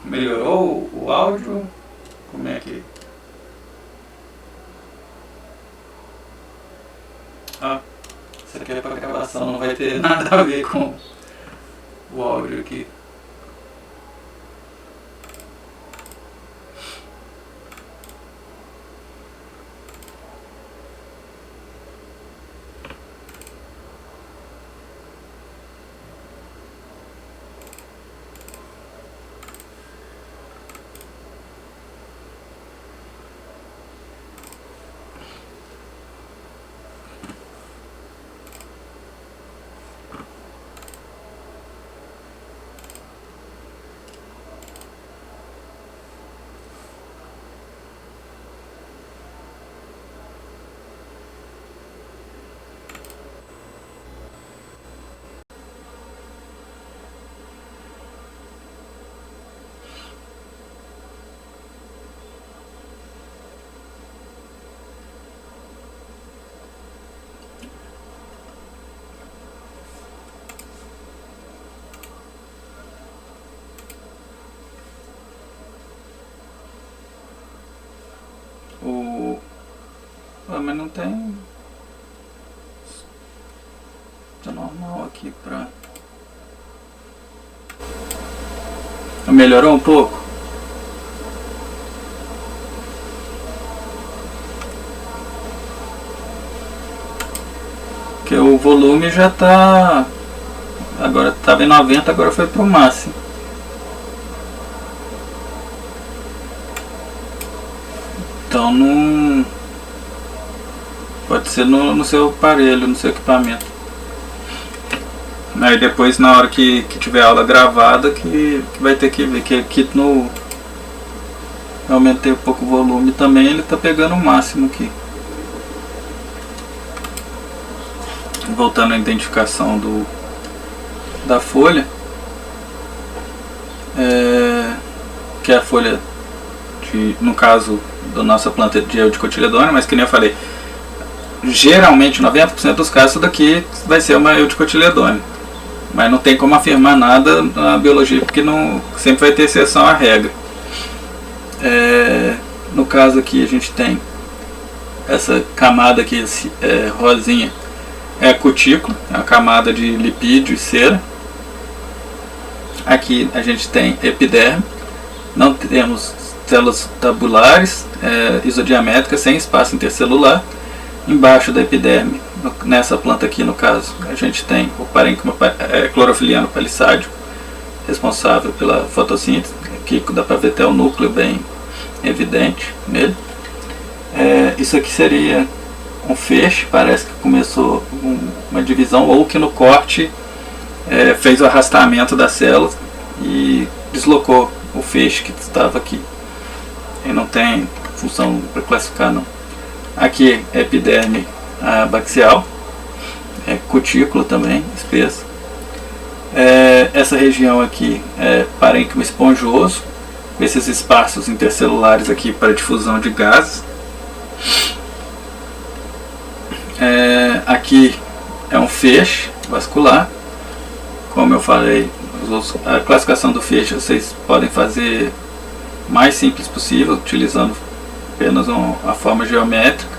[SPEAKER 1] Melhorou o áudio? Como é que... Ah, isso aqui é para gravação, não vai ter nada a ver com o áudio aqui. Mas não tem... Tá normal aqui pra... Melhorou um pouco? Porque o volume já tá... Agora tava em 90, agora foi pro máximo. Então não... Pode ser no seu aparelho, no seu equipamento. Aí depois, na hora que tiver aula gravada, que vai ter que ver que aqui no... Eu aumentei um pouco o volume também, ele tá pegando o máximo aqui. Voltando à identificação da folha. Que é a folha, no caso da nossa planta de Eudicotyledônia, mas que nem eu falei, geralmente 90% dos casos isso daqui vai ser uma Eudicotyledônia, mas não tem como afirmar nada na biologia porque não, sempre vai ter exceção à regra. No caso aqui a gente tem essa camada aqui, rosinha, é a cutícula, é uma camada de lipídio e cera. Aqui a gente tem epiderme, não temos células tabulares, isodiamétricas, sem espaço intercelular. Embaixo da epiderme, nessa planta aqui no caso, a gente tem o parênquima clorofiliano palissádio, responsável pela fotossíntese. Aqui dá para ver até o núcleo bem evidente nele. Isso aqui seria um feixe, parece que começou uma divisão, ou que no corte fez o arrastamento das células e deslocou o feixe que estava aqui. E não tem função para classificar não. Aqui é epiderme abaxial, cutícula também, espessa. Essa região aqui é parênquima esponjoso, com esses espaços intercelulares aqui para difusão de gases. Aqui é um feixe vascular. Como eu falei, a classificação do feixe vocês podem fazer mais simples possível, utilizando apenas a forma geométrica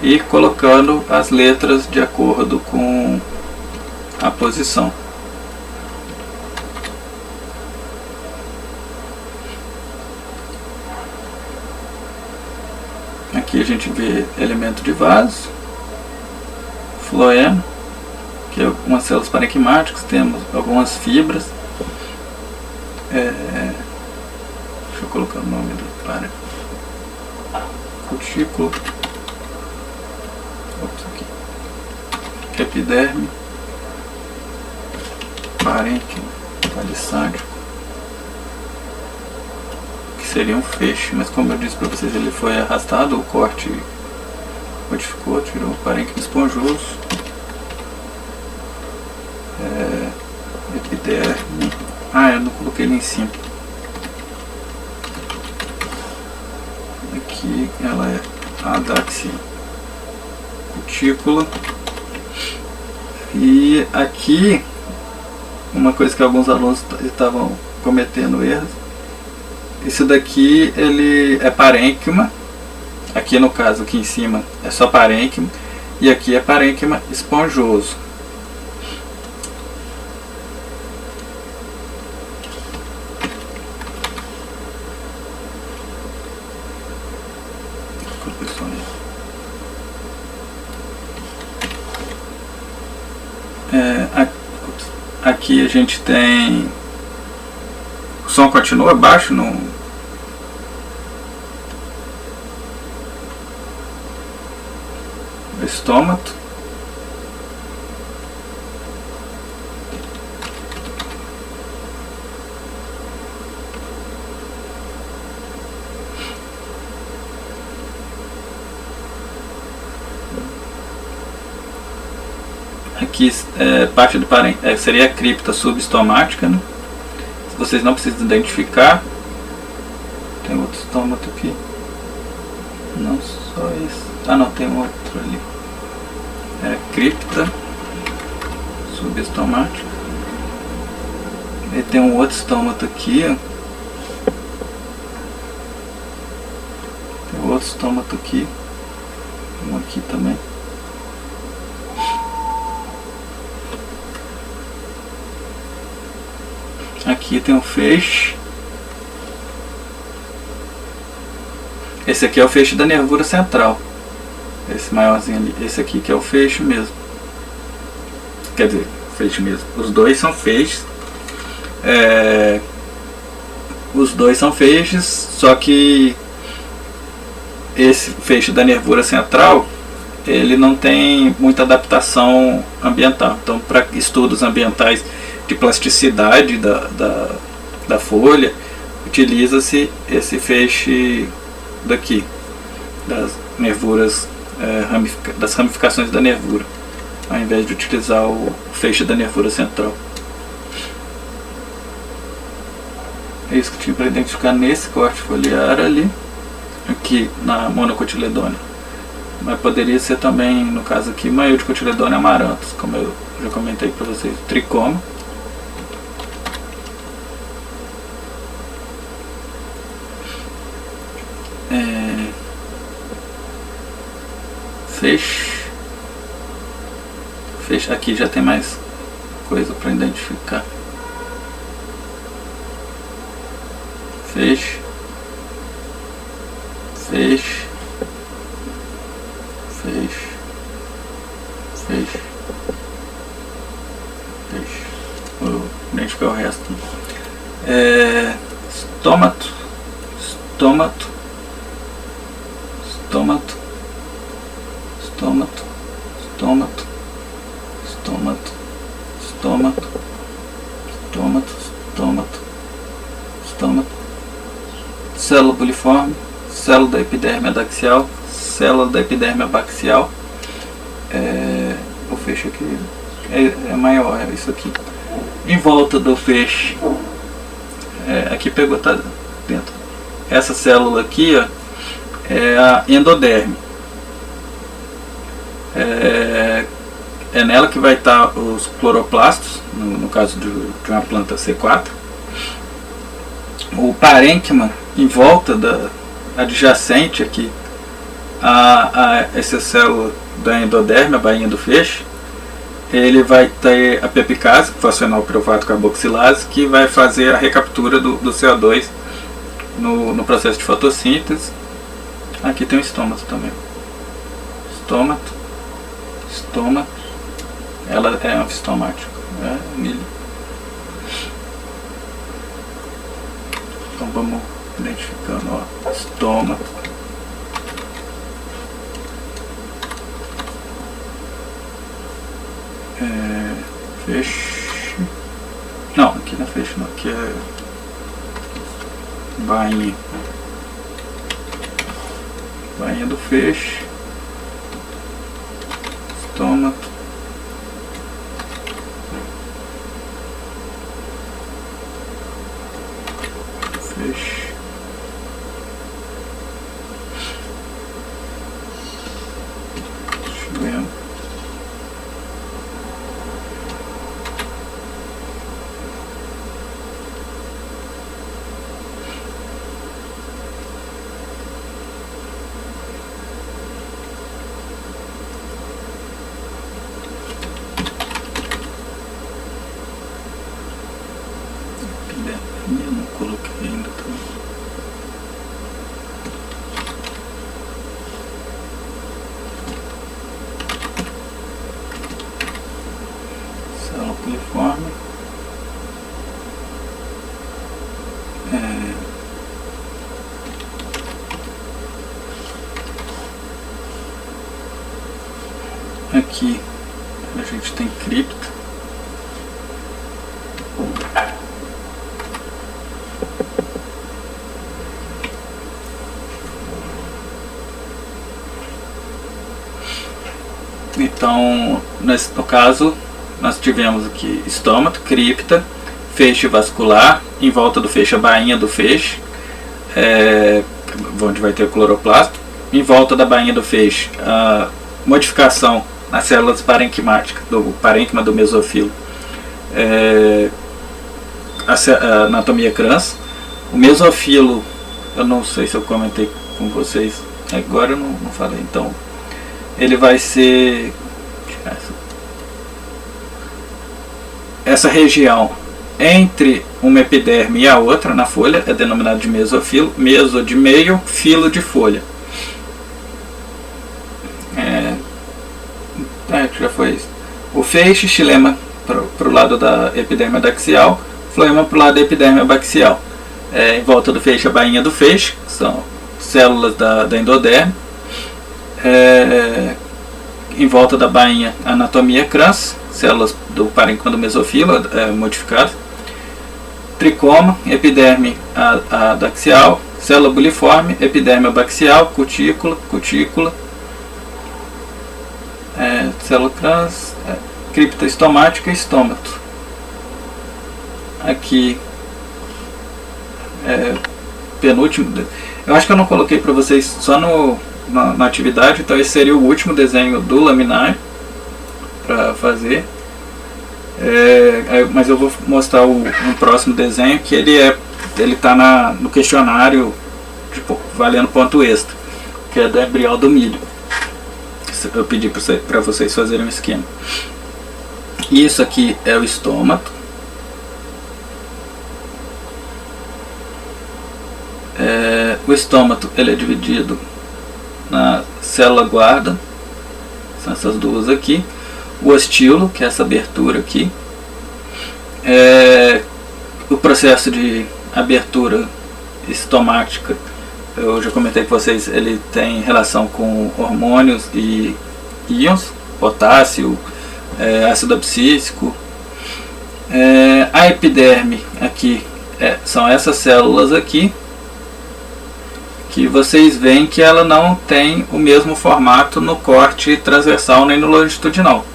[SPEAKER 1] e colocando as letras de acordo com a posição. Aqui a gente vê elemento de vaso, floema, que é algumas células parenquimáticas, temos algumas fibras. Deixa eu colocar o nome do parênquima. Cutícula, aqui, epiderme, parênquima palissádio, que seria um feixe, mas como eu disse para vocês, ele foi arrastado, o corte modificou, tirou o parênquima esponjoso. epiderme. Ah, eu não coloquei ele em cima. Aqui ela é a daxia cutícula. E aqui, uma coisa que alguns alunos estavam cometendo erros. Esse daqui ele é parênquima. Aqui no caso, aqui em cima é só parênquima. E aqui é parênquima esponjoso. Aqui a gente tem... O som continua baixo no... estômago. Aqui parte do seria a cripta subestomática, né? Vocês não precisam identificar. Tem outro estômago aqui. Não só isso. Ah não, tem outro ali. Cripta subestomática. E tem um outro estômago aqui, ó. Tem outro estômago aqui. Um aqui também. Aqui tem um feixe. Esse aqui é o feixe da nervura central. Esse maiorzinho ali. Esse aqui que é o feixe mesmo. Quer dizer, feixe mesmo. Os dois são feixes. Os dois são feixes, só que esse feixe da nervura central, ele não tem muita adaptação ambiental. Então, para estudos ambientais de plasticidade da folha, utiliza-se esse feixe daqui, das nervuras, das ramificações da nervura, ao invés de utilizar o feixe da nervura central. É isso que tinha para identificar nesse corte foliar ali, aqui na monocotiledônia. Mas poderia ser também, no caso aqui, maiodicotiledônia amaranthus, como eu já comentei para vocês, tricoma. Feixe. Aqui já tem mais coisa para identificar. Feixe. Vou identificar o resto. Estômago. Célula buliforme, célula da epiderme adaxial, célula da epiderme abaxial. O feixe aqui é maior, é isso aqui. Em volta do feixe, aqui pegou, tá dentro. Essa célula aqui, ó, é a endoderme. É nela que vai estar os cloroplastos, no caso de uma planta C4. O parênquima em volta adjacente aqui a essa célula da endoderme, a bainha do feixe, ele vai ter a pepicase, fosfenol piruvato carboxilase, que vai fazer a recaptura do CO2 no processo de fotossíntese. Aqui tem o estômago também. Estômago. Ela é anfistomática. Milho. Então vamos identificando, ó, estômago. Feixe. Não, aqui não é feixe não, aqui é bainha. Bainha do feixe. Estômago. coloquei ainda também. Célula coliforme. Aqui a gente tem cripta. Então, no caso, nós tivemos aqui estômato, cripta, feixe vascular, em volta do feixe a bainha do feixe, onde vai ter o cloroplasto, em volta da bainha do feixe a modificação nas células parenquimáticas, do parênquima do mesofilo, a anatomia crans. O mesofilo, eu não sei se eu comentei com vocês, agora eu não falei, então ele vai ser essa região entre uma epiderme e a outra na folha, é denominado de mesofilo, meso de meio, filo de folha. Já foi isso. O feixe, xilema para o lado da epiderme adaxial, floema para o lado da epiderme abaxial. Em volta do feixe, a bainha do feixe, que são células da endoderme. Em volta da bainha, a anatomia crans, células do parênquima do mesofilo modificadas. Tricoma, epiderme adaxial, célula buliforme, epiderme abaxial, cutícula, célula crans, cripta estomática e estômato. Aqui, penúltimo, eu acho que eu não coloquei para vocês só na atividade, então esse seria o último desenho do laminar para fazer. Mas eu vou mostrar um próximo desenho que ele está no questionário, tipo, valendo ponto extra, que é do embrião do milho. Eu pedi para vocês fazerem um esquema. Isso aqui é o estômato. O estômato ele é dividido na célula guarda, são essas duas aqui. O ostilo, que é essa abertura aqui. O processo de abertura estomática, eu já comentei com vocês, ele tem relação com hormônios e íons, potássio, ácido abscísico. A epiderme aqui são essas células aqui, que vocês veem que ela não tem o mesmo formato no corte transversal nem no longitudinal.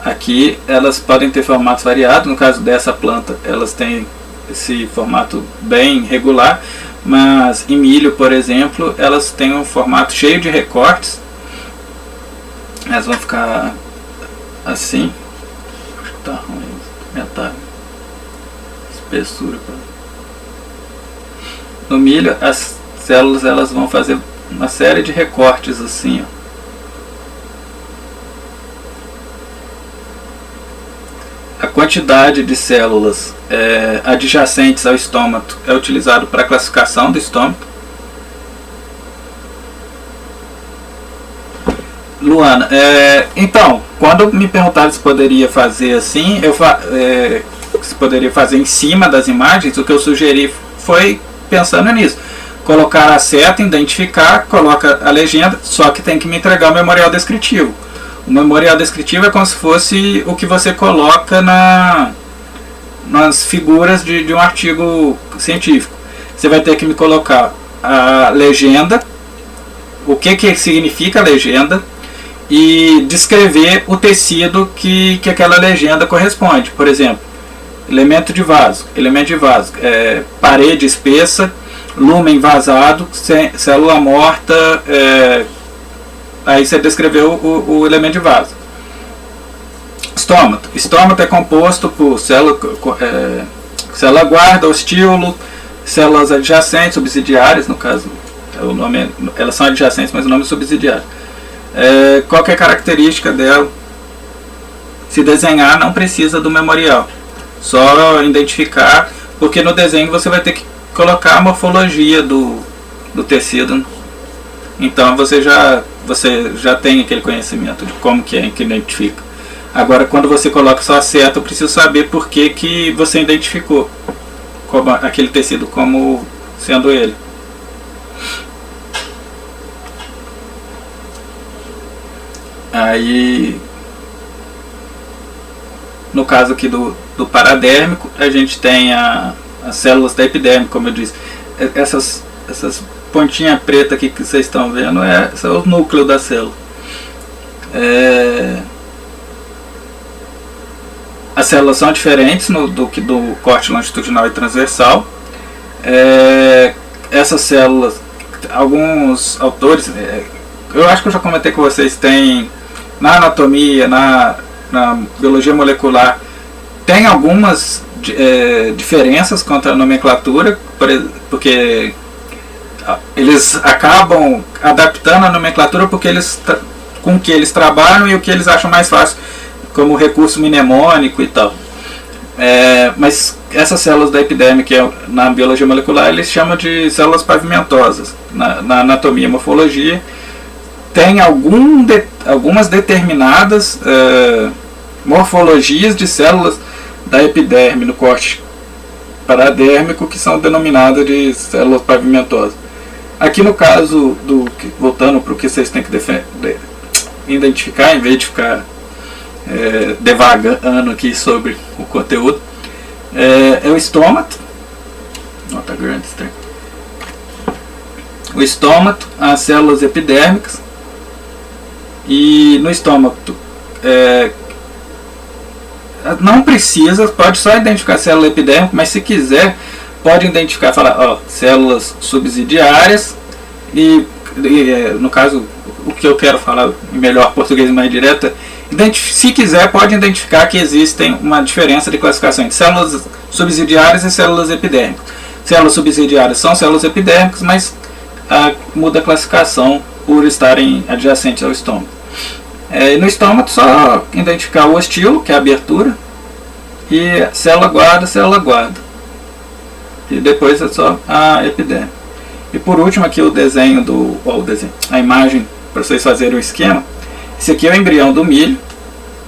[SPEAKER 1] Aqui elas podem ter formatos variados, no caso dessa planta elas têm esse formato bem regular, mas em milho, por exemplo, elas têm um formato cheio de recortes. Elas vão ficar assim. Acho que tá ruim, aumentar a espessura. No milho, as células elas vão fazer uma série de recortes assim, ó. A quantidade de células adjacentes ao estômato é utilizado para a classificação do estômato. Luana, então, quando me perguntaram se poderia fazer assim, se poderia fazer em cima das imagens, o que eu sugeri foi pensando nisso. Colocar a seta, identificar, coloca a legenda, só que tem que me entregar o memorial descritivo. O memorial descritivo é como se fosse o que você coloca nas figuras de um artigo científico. Você vai ter que me colocar a legenda, o que significa a legenda, e descrever o tecido que aquela legenda corresponde. Por exemplo, elemento de vaso, parede espessa, lúmen vazado, célula morta, aí você descreveu o elemento de vaso. Estômato é composto por célula guarda, ostilo, células adjacentes, subsidiárias, no caso, elas são adjacentes, mas o nome é subsidiário. Qual que é a característica dela? Se desenhar, não precisa do memorial, só identificar, porque no desenho você vai ter que colocar a morfologia do tecido. Então você já tem aquele conhecimento de como que identifica. Agora, quando você coloca só a seta, eu preciso saber por que você identificou aquele tecido como sendo ele. Aí, no caso aqui do paradérmico, a gente tem as células da epiderme, como eu disse. Essas pontinhas pretas aqui que vocês estão vendo são o núcleo da célula. As células são diferentes do corte longitudinal e transversal. Essas células, alguns autores, eu acho que eu já comentei com vocês, tem na anatomia, na biologia molecular, tem algumas diferenças quanto à nomenclatura, porque eles acabam adaptando a nomenclatura com o que eles trabalham e o que eles acham mais fácil, como recurso mnemônico e tal. Mas essas células da epiderme, que na biologia molecular eles chamam de células pavimentosas. Na anatomia e morfologia tem algumas determinadas morfologias de células da epiderme no corte paradérmico que são denominadas de células pavimentosas. Aqui no caso, voltando para o que vocês têm que identificar, em vez de ficar devagando aqui sobre o conteúdo, é o estômato. Nota grande, estranho. O estômato, as células epidérmicas. E no estômago não precisa, pode só identificar a célula epidérmica, mas se quiser pode identificar, falar, células subsidiárias e no caso, o que eu quero falar em melhor português mais direto, se quiser pode identificar que existem uma diferença de classificação entre células subsidiárias e células epidérmicas. Células subsidiárias são células epidérmicas, mas muda a classificação por estarem adjacentes ao estômago. No estômago só identificar o ostilo, que é a abertura, e célula guarda. E depois é só a epiderme. E por último aqui o desenho a imagem para vocês fazerem o esquema. Esse aqui é o embrião do milho.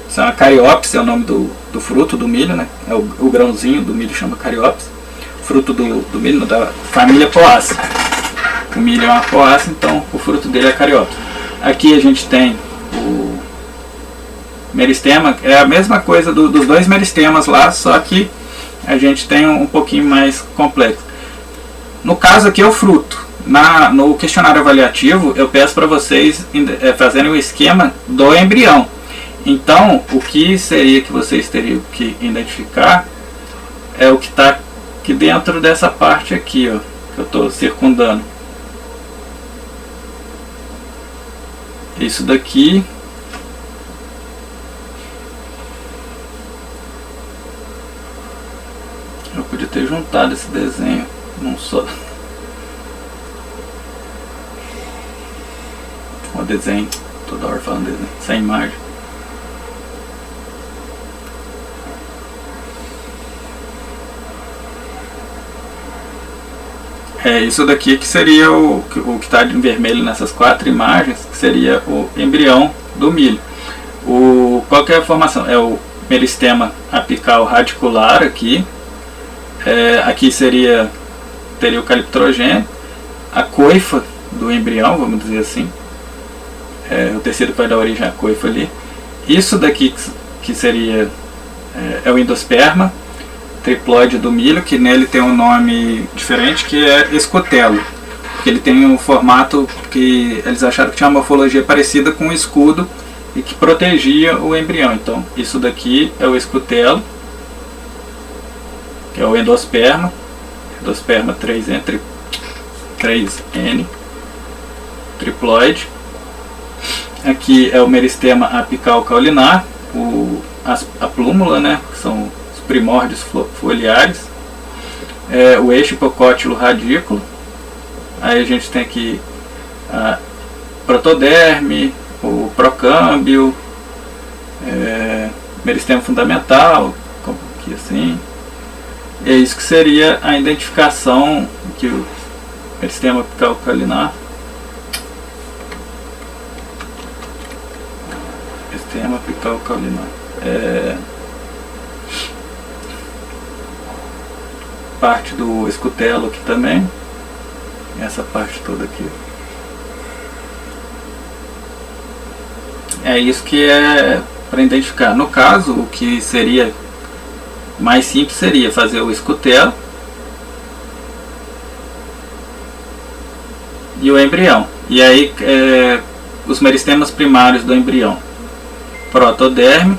[SPEAKER 1] Isso é uma cariópsis, é o nome do fruto do milho, né? É o grãozinho do milho, chama cariópsis. Fruto do milho da família Poaceae. O milho é uma Poaceae, então o fruto dele é cariópsis. Aqui a gente tem o meristema, é a mesma coisa dos dois meristemas lá, só que a gente tem um pouquinho mais complexo. No caso aqui é o fruto. No questionário avaliativo eu peço para vocês fazerem o esquema do embrião. Então o que seria que vocês teriam que identificar é o que está aqui dentro dessa parte aqui, ó, que eu estou circundando. Isso daqui eu podia ter juntado esse desenho num só. O desenho, toda hora falando desenho, sem imagem. Isso daqui que seria o que está em vermelho nessas 4 imagens, que seria o embrião do milho. Qual que é a formação? É o meristema apical radicular aqui. Aqui teria o caliptrogênio, a coifa do embrião, vamos dizer assim. O tecido que vai dar origem à coifa ali. Isso daqui que seria o endosperma triploide do milho, que nele tem um nome diferente, que é escutelo, porque ele tem um formato que eles acharam que tinha uma morfologia parecida com um escudo e que protegia o embrião. Então isso daqui é o escutelo, que é o endosperma 3N, triploide. Aqui é o meristema apical caulinar, a plúmula, né, que são os primórdios foliares, o eixo hipocótilo radículo. Aí a gente tem aqui a protoderme, o procâmbio, meristema fundamental, como aqui assim, É isso que seria a identificação que o meristema apical caulinar. Meristema apical caulinar. Parte do escutelo aqui também. Essa parte toda aqui. É isso que é para identificar. No caso, o que seria mais simples seria fazer o escutelo e o embrião. E aí os meristemas primários do embrião: protoderme,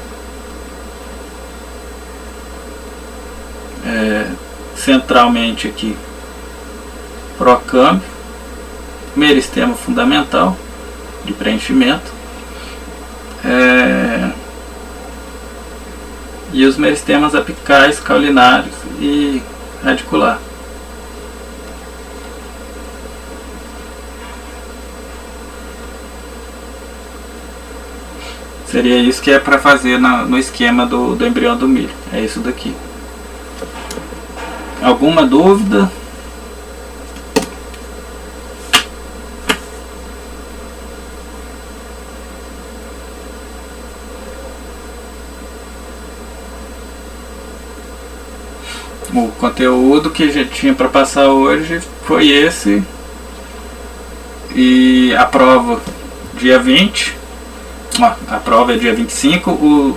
[SPEAKER 1] centralmente aqui procâmbio, meristema fundamental de preenchimento, e os meristemas apicais, caulinários e radicular. Seria isso que é para fazer no esquema do embrião do milho. É isso daqui. Alguma dúvida? O conteúdo que a gente tinha para passar hoje foi esse. E a prova dia 20. A prova é dia 25,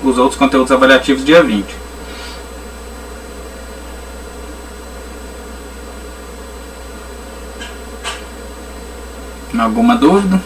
[SPEAKER 1] os outros conteúdos avaliativos dia 20. Alguma dúvida?